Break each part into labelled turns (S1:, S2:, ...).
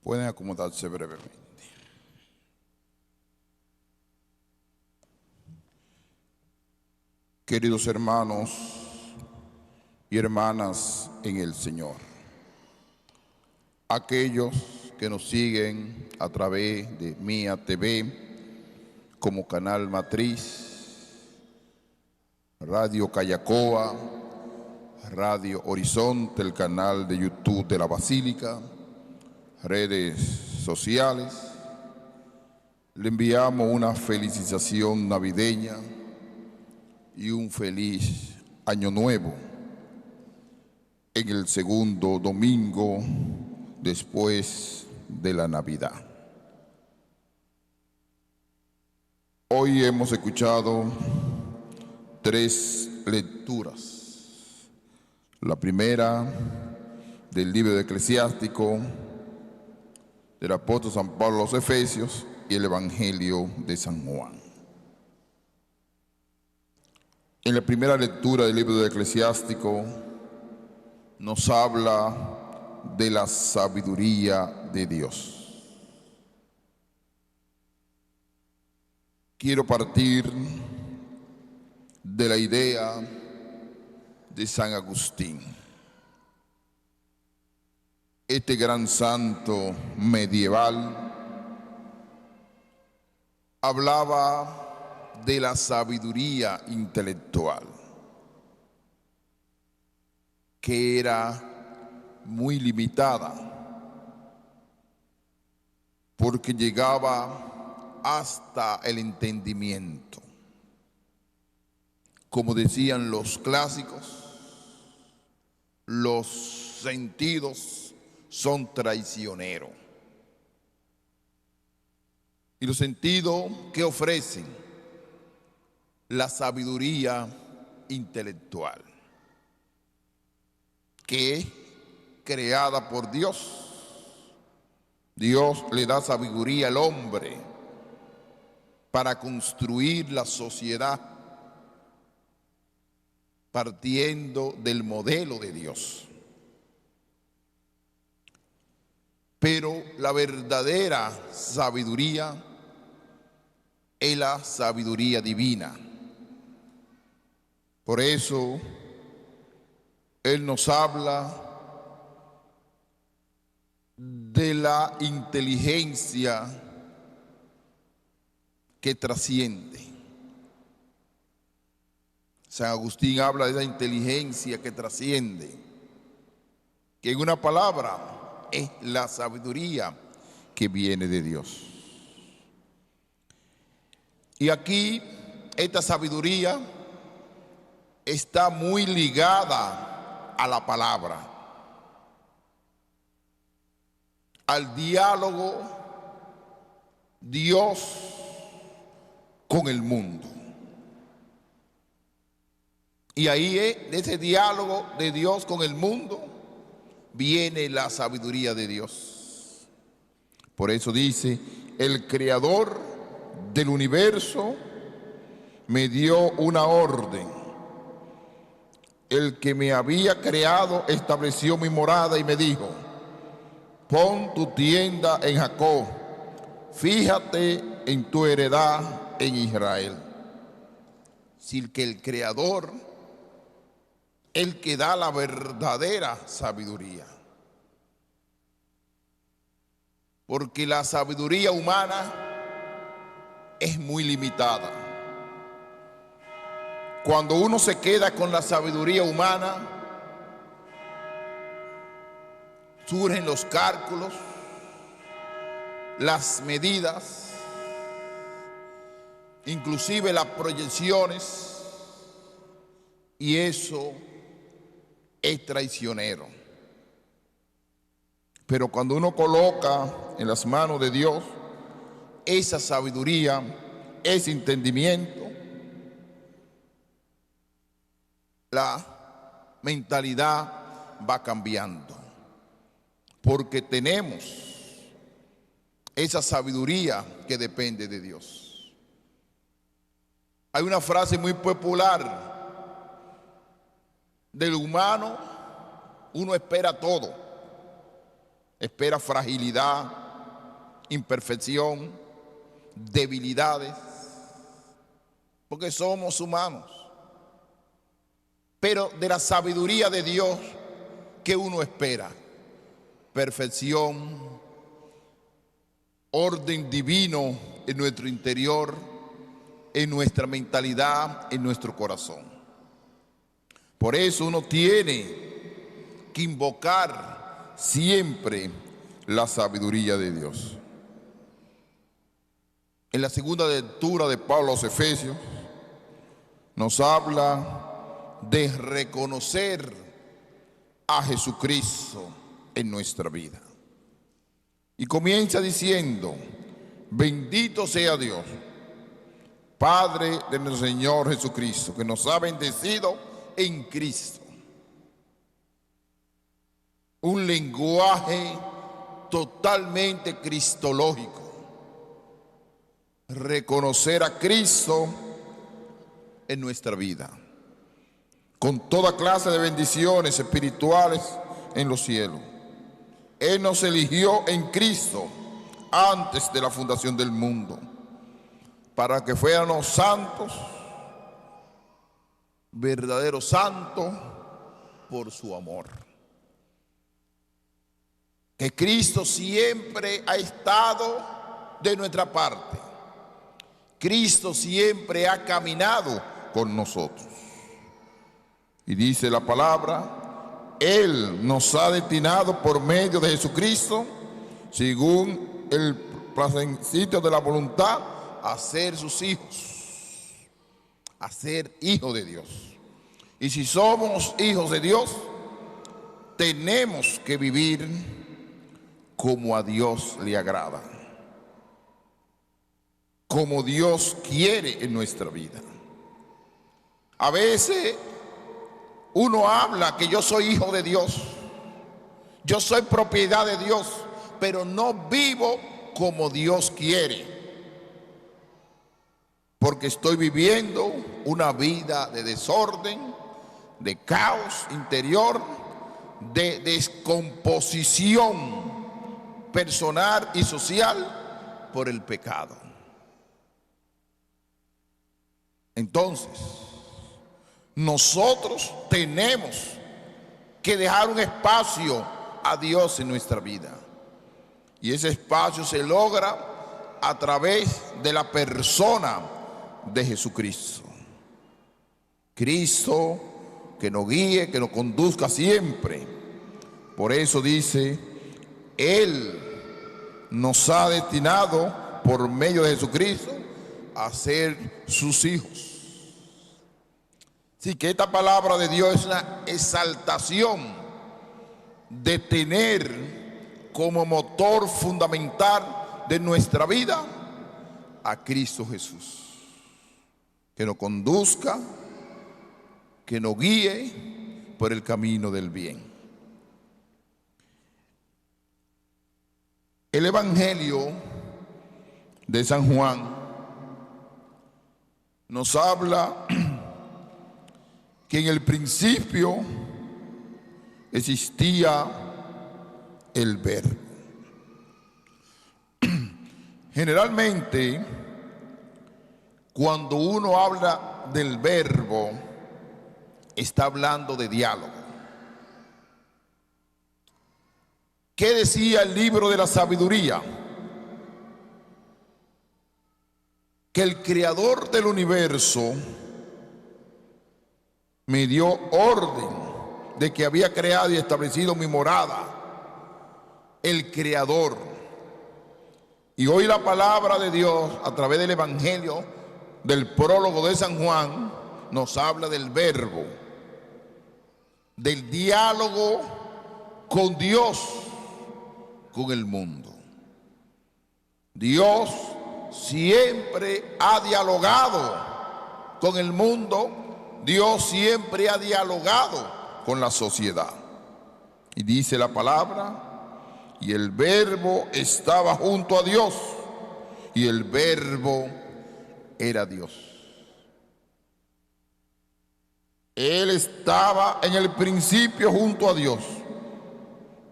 S1: Pueden acomodarse brevemente. Queridos hermanos y hermanas en el Señor, aquellos que nos siguen a través de Mía TV como canal matriz, Radio Callacoa, Radio Horizonte, el canal de YouTube de la Basílica, redes sociales, le enviamos una felicitación navideña y un feliz año nuevo en el segundo domingo después de la Navidad. Hoy hemos escuchado 3 lecturas. La primera del libro de Eclesiástico, del apóstol San Pablo a los Efesios y el Evangelio de San Juan. En la primera lectura del libro de Eclesiástico nos habla de la sabiduría de Dios. Quiero partir de la idea de San Agustín. Este gran santo medieval hablaba de la sabiduría intelectual, que era muy limitada, porque llegaba hasta el entendimiento. Como decían los clásicos, los sentidos son traicioneros. Y los sentidos que ofrecen la sabiduría intelectual, que es creada por Dios. Dios le da sabiduría al hombre para construir la sociedad partiendo del modelo de Dios. Pero la verdadera sabiduría es la sabiduría divina. Por eso Él nos habla de la inteligencia que trasciende. San Agustín habla de esa inteligencia que trasciende, que en una palabra es la sabiduría que viene de Dios. Y aquí esta sabiduría está muy ligada a la palabra, al diálogo Dios con el mundo. Y ahí de ese diálogo de Dios con el mundo viene la sabiduría de Dios. Por eso dice, el creador del universo me dio una orden. El que me había creado estableció mi morada y me dijo, pon tu tienda en Jacob, fíjate en tu heredad en Israel. Si que el creador, el que da la verdadera sabiduría. Porque la sabiduría humana es muy limitada. Cuando uno se queda con la sabiduría humana, surgen los cálculos, las medidas, inclusive las proyecciones, y eso es traicionero. Pero cuando uno coloca en las manos de Dios esa sabiduría, ese entendimiento, la mentalidad va cambiando, porque tenemos esa sabiduría que depende de Dios. Hay una frase muy popular: del humano uno espera todo, espera fragilidad, imperfección, debilidades, porque somos humanos. Pero de la sabiduría de Dios, ¿qué uno espera? Perfección, orden divino en nuestro interior, en nuestra mentalidad, en nuestro corazón. Por eso uno tiene que invocar siempre la sabiduría de Dios. En la segunda lectura de Pablo a los Efesios nos habla de reconocer a Jesucristo en nuestra vida. Y comienza diciendo: bendito sea Dios, Padre de nuestro Señor Jesucristo, que nos ha bendecido en Cristo. Un lenguaje totalmente cristológico. Reconocer a Cristo en nuestra vida, con toda clase de bendiciones espirituales en los cielos. Él nos eligió en Cristo antes de la fundación del mundo, para que fuéramos santos, verdaderos santos por su amor. Que Cristo siempre ha estado de nuestra parte. Cristo siempre ha caminado con nosotros. Y dice la palabra: Él nos ha destinado por medio de Jesucristo, según el placentito de la voluntad, a ser sus hijos, a ser hijos de Dios. Y si somos hijos de Dios, tenemos que vivir como a Dios le agrada, como Dios quiere en nuestra vida. A veces uno habla que yo soy hijo de Dios, yo soy propiedad de Dios, pero no vivo como Dios quiere, porque estoy viviendo una vida de desorden, de caos interior, de descomposición personal y social por el pecado. Entonces, nosotros tenemos que dejar un espacio a Dios en nuestra vida. Y ese espacio se logra a través de la persona de Jesucristo. Cristo que nos guíe, que nos conduzca siempre. Por eso dice: Él nos ha destinado por medio de Jesucristo a ser sus hijos. Así que esta palabra de Dios es una exaltación de tener como motor fundamental de nuestra vida a Cristo Jesús, que nos conduzca, que nos guíe por el camino del bien. El Evangelio de San Juan nos habla que en el principio existía el Verbo. Generalmente, cuando uno habla del Verbo, está hablando de diálogo. ¿Qué decía el libro de la sabiduría? Que el creador del universo me dio orden de que había creado y establecido mi morada, el creador. Y hoy la palabra de Dios a través del Evangelio, del prólogo de San Juan, nos habla del Verbo, del diálogo con Dios, con el mundo. Dios siempre ha dialogado con el mundo. Dios siempre ha dialogado con la sociedad. Y dice la palabra: y el Verbo estaba junto a Dios, y el Verbo era Dios. Él estaba en el principio junto a Dios.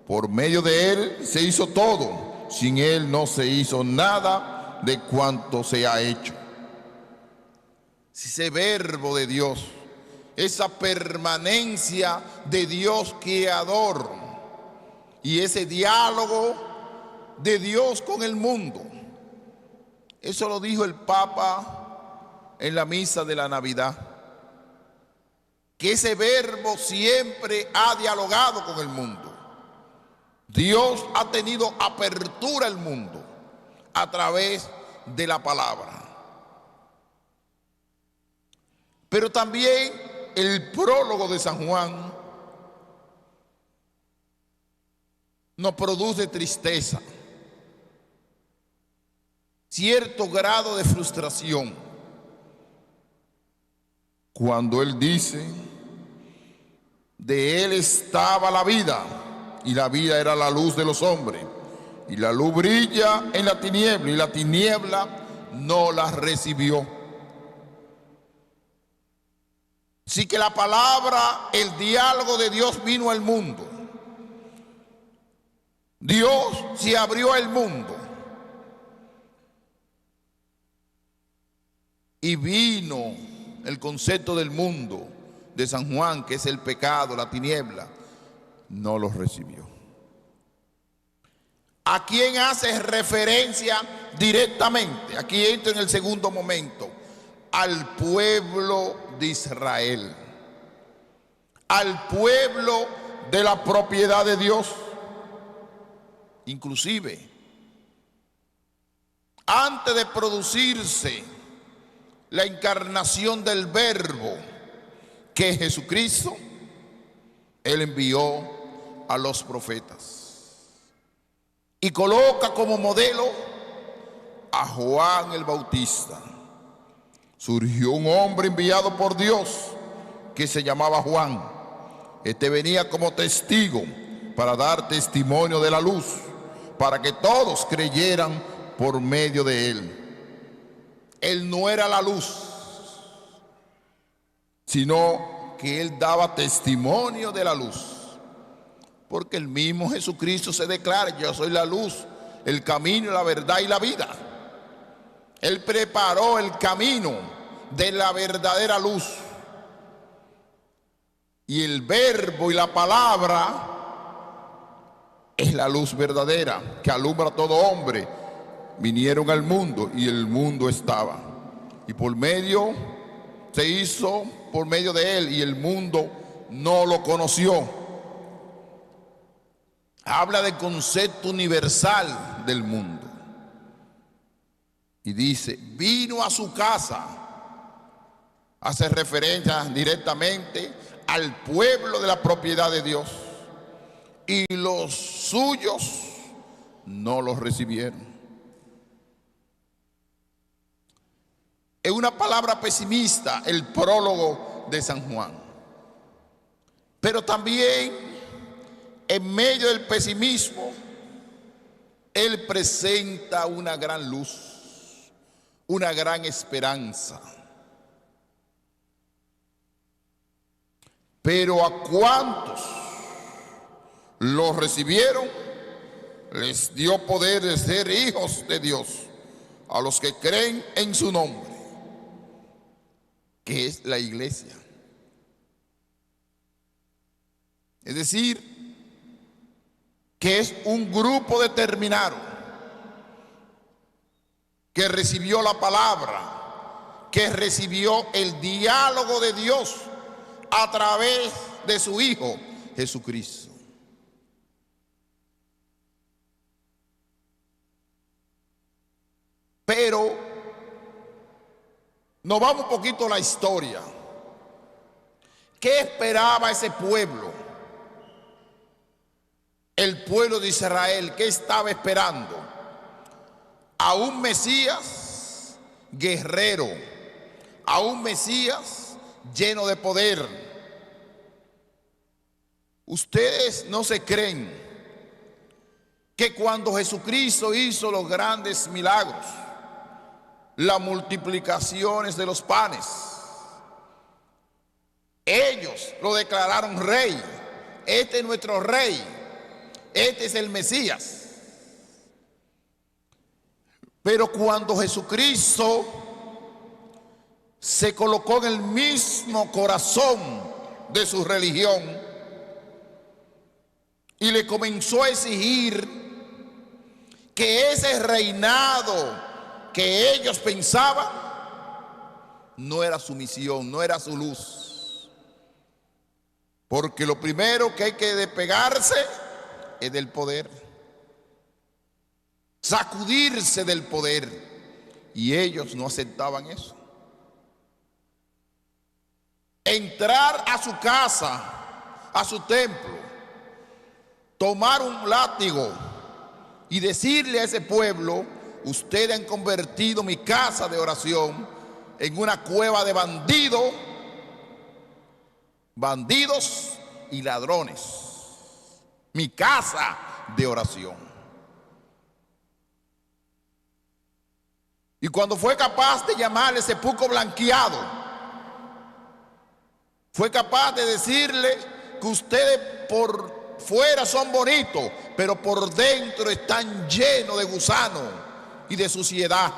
S1: Por medio de Él se hizo todo. Sin Él no se hizo nada de cuanto se ha hecho. Ese verbo de Dios, esa permanencia de Dios creador y ese diálogo de Dios con el mundo. Eso lo dijo el Papa en la misa de la Navidad, que ese verbo siempre ha dialogado con el mundo. Dios ha tenido apertura al mundo a través de la palabra. Pero también el prólogo de San Juan nos produce tristeza, cierto grado de frustración, cuando él dice: de él estaba la vida, y la vida era la luz de los hombres, y la luz brilla en la tiniebla, y la tiniebla no la recibió. Así que la palabra, el diálogo de Dios vino al mundo. Dios se abrió al mundo y vino el concepto del mundo de San Juan, que es el pecado, la tiniebla, no lo recibió. ¿A quién hace referencia directamente? Aquí entra en el segundo momento: al pueblo de Israel, al pueblo de la propiedad de Dios. Inclusive, antes de producirse la encarnación del Verbo, que es Jesucristo, Él envió a los profetas y coloca como modelo a Juan el Bautista. Surgió un hombre enviado por Dios que se llamaba Juan. Este venía como testigo para dar testimonio de la luz, para que todos creyeran por medio de él. Él no era la luz, sino que él daba testimonio de la luz, porque el mismo Jesucristo se declara: yo soy la luz, el camino, la verdad y la vida. Él preparó el camino de la verdadera luz, y el verbo y la palabra es la luz verdadera que alumbra a todo hombre. Vinieron al mundo y el mundo estaba, y por medio se hizo por medio de él, y el mundo no lo conoció. Habla del concepto universal del mundo y dice: vino a su casa. Hace referencia directamente al pueblo de la propiedad de Dios, y los suyos no los recibieron. Es una palabra pesimista el prólogo de San Juan, pero también en medio del pesimismo él presenta una gran luz, una gran esperanza. Pero a cuantos los recibieron, les dio poder de ser hijos de Dios, a los que creen en su nombre, que es la iglesia. Es decir, que es un grupo determinado que recibió la palabra, que recibió el diálogo de Dios a través de su Hijo Jesucristo. Pero nos vamos un poquito a la historia. ¿Qué esperaba ese pueblo? El pueblo de Israel, ¿qué estaba esperando? A un Mesías guerrero, a un Mesías lleno de poder. Ustedes no se creen que cuando Jesucristo hizo los grandes milagros, las multiplicaciones de los panes, ellos lo declararon rey. Este es nuestro rey, este es el Mesías. Pero cuando Jesucristo se colocó en el mismo corazón de su religión y le comenzó a exigir que ese reinado que ellos pensaban no era su misión, no era su luz. Porque lo primero que hay que despegarse es del poder, sacudirse del poder, y ellos no aceptaban eso. Entrar a su casa, a su templo, tomar un látigo y decirle a ese pueblo: ustedes han convertido mi casa de oración en una cueva de bandidos y ladrones. Mi casa de oración. Y cuando fue capaz de llamarle sepulcro blanqueado, fue capaz de decirle que ustedes por fuera son bonitos, pero por dentro están llenos de gusanos y de suciedad.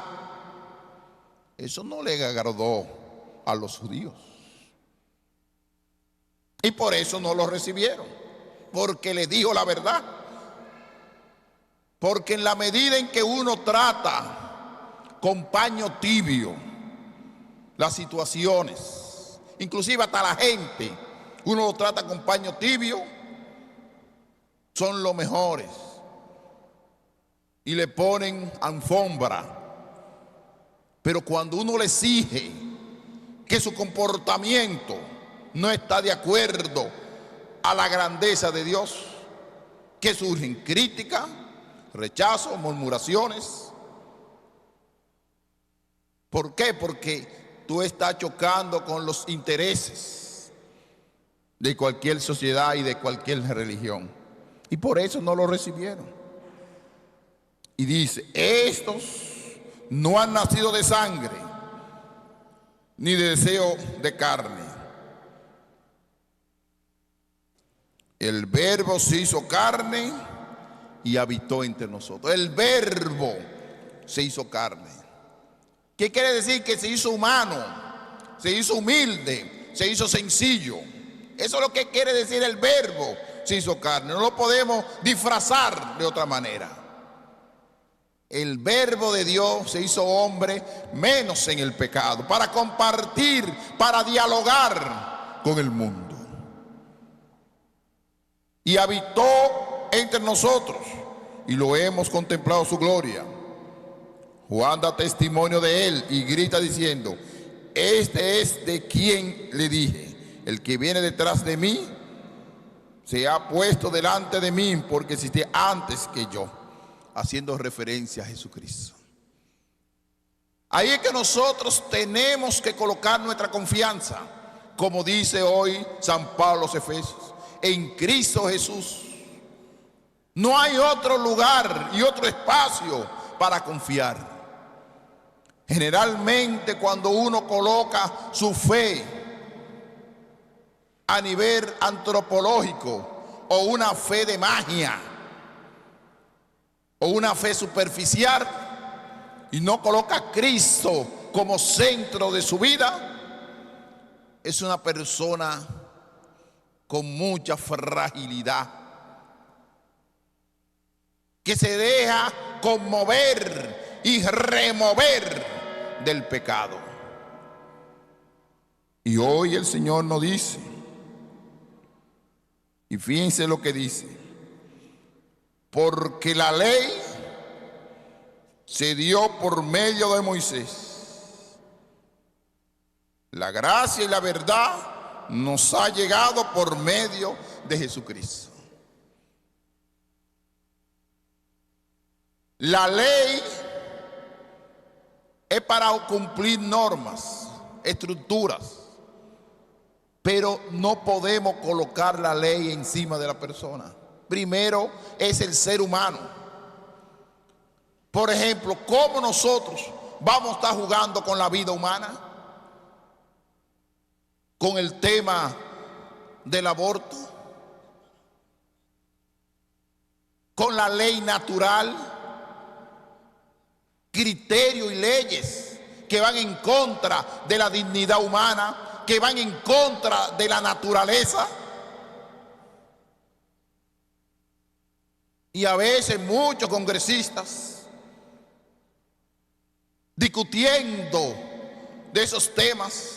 S1: Eso no le agradó a los judíos. Y por eso no lo recibieron, porque le dijo la verdad. Porque en la medida en que uno trata con paño tibio las situaciones, inclusive hasta la gente, uno lo trata con paño tibio, son los mejores y le ponen alfombra. Pero cuando uno le exige que su comportamiento no está de acuerdo a la grandeza de Dios, que surgen críticas, rechazos, murmuraciones. ¿Por qué? Porque tú estás chocando con los intereses de cualquier sociedad y de cualquier religión. Y por eso no lo recibieron. Y dice: estos no han nacido de sangre, ni de deseo de carne. El Verbo se hizo carne y habitó entre nosotros. El Verbo se hizo carne. ¿Qué quiere decir? Que se hizo humano, se hizo humilde, se hizo sencillo. Eso es lo que quiere decir el Verbo se hizo carne. No lo podemos disfrazar de otra manera. El Verbo de Dios se hizo hombre, menos en el pecado, para compartir, para dialogar con el mundo. Y habitó entre nosotros, y lo hemos contemplado su gloria. Juan da testimonio de él y grita diciendo: este es de quien le dije, el que viene detrás de mí se ha puesto delante de mí, porque existía antes que yo, haciendo referencia a Jesucristo. Ahí es que nosotros tenemos que colocar nuestra confianza, como dice hoy San Pablo a los Efesios, en Cristo Jesús. No hay otro lugar y otro espacio para confiar. Generalmente cuando uno coloca su fe a nivel antropológico, o una fe de magia, o una fe superficial, y no coloca a Cristo como centro de su vida, es una persona con mucha fragilidad, que se deja conmover y remover del pecado. Y hoy el Señor nos dice, y fíjense lo que dice: porque la ley se dio por medio de Moisés, la gracia y la verdad nos ha llegado por medio de Jesucristo. La ley es para cumplir normas, estructuras, pero no podemos colocar la ley encima de la persona. Primero es el ser humano. Por ejemplo, ¿cómo nosotros vamos a estar jugando con la vida humana? Con el tema del aborto. con la ley natural, criterios y leyes que van en contra de la dignidad humana, que van en contra de la naturaleza. Y a veces muchos congresistas discutiendo de esos temas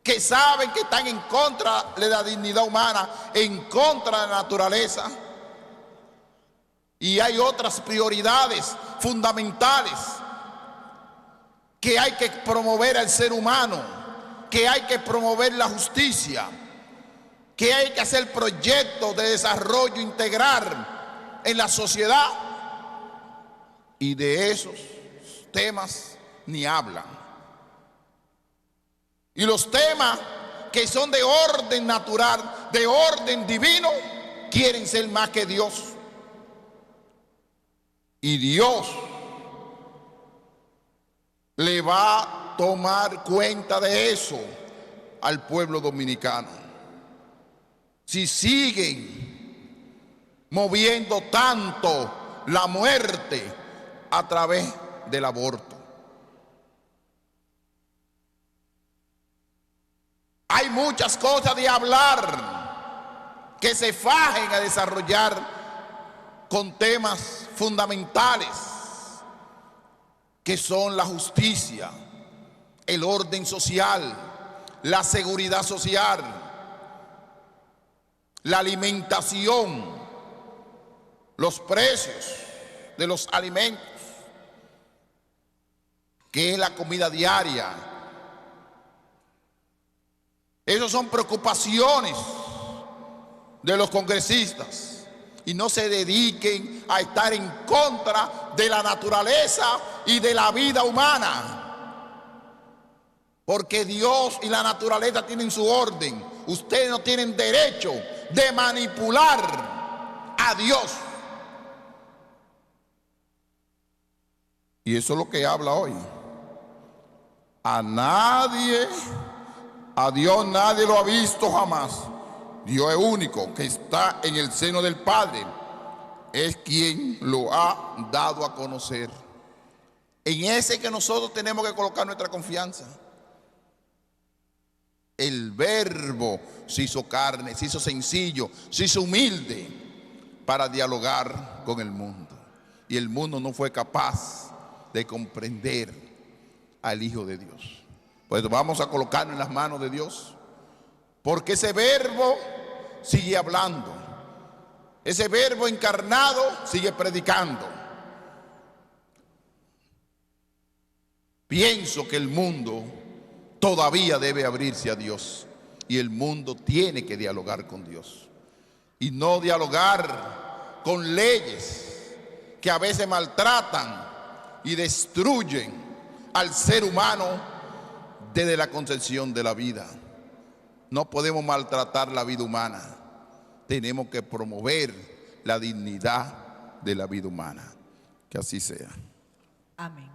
S1: que saben que están en contra de la dignidad humana, en contra de la naturaleza. Y hay otras prioridades fundamentales que hay que promover al ser humano, que hay que promover la justicia, que hay que hacer proyectos de desarrollo integral en la sociedad. Y de esos temas ni hablan. Y los temas que son de orden natural, de orden divino, quieren ser más que Dios. Y Dios le va a tomar cuenta de eso al pueblo dominicano. Si siguen moviendo tanto la muerte a través del aborto. Hay muchas cosas de hablar que se fajen a desarrollar con temas fundamentales que son la justicia, el orden social, la seguridad social, la alimentación, los precios de los alimentos, que es la comida diaria. Esas son preocupaciones de los congresistas. Y no se dediquen a estar en contra de la naturaleza y de la vida humana. Porque Dios y la naturaleza tienen su orden. Ustedes no tienen derecho de manipular a Dios. Y eso es lo que habla hoy. A Dios nadie lo ha visto jamás. Dios es único, que está en el seno del Padre, es quien lo ha dado a conocer. En ese que nosotros tenemos que colocar nuestra confianza. El Verbo se hizo carne, se hizo sencillo, se hizo humilde para dialogar con el mundo. Y el mundo no fue capaz de comprender al Hijo de Dios. Pues vamos a colocarnos en las manos de Dios, porque ese Verbo sigue hablando, ese Verbo encarnado sigue predicando. Pienso que el mundo todavía debe abrirse a Dios, y el mundo tiene que dialogar con Dios, y no dialogar con leyes que a veces maltratan y destruyen al ser humano desde la concepción de la vida. No podemos maltratar la vida humana. Tenemos que promover la dignidad de la vida humana. Que así sea.
S2: Amén.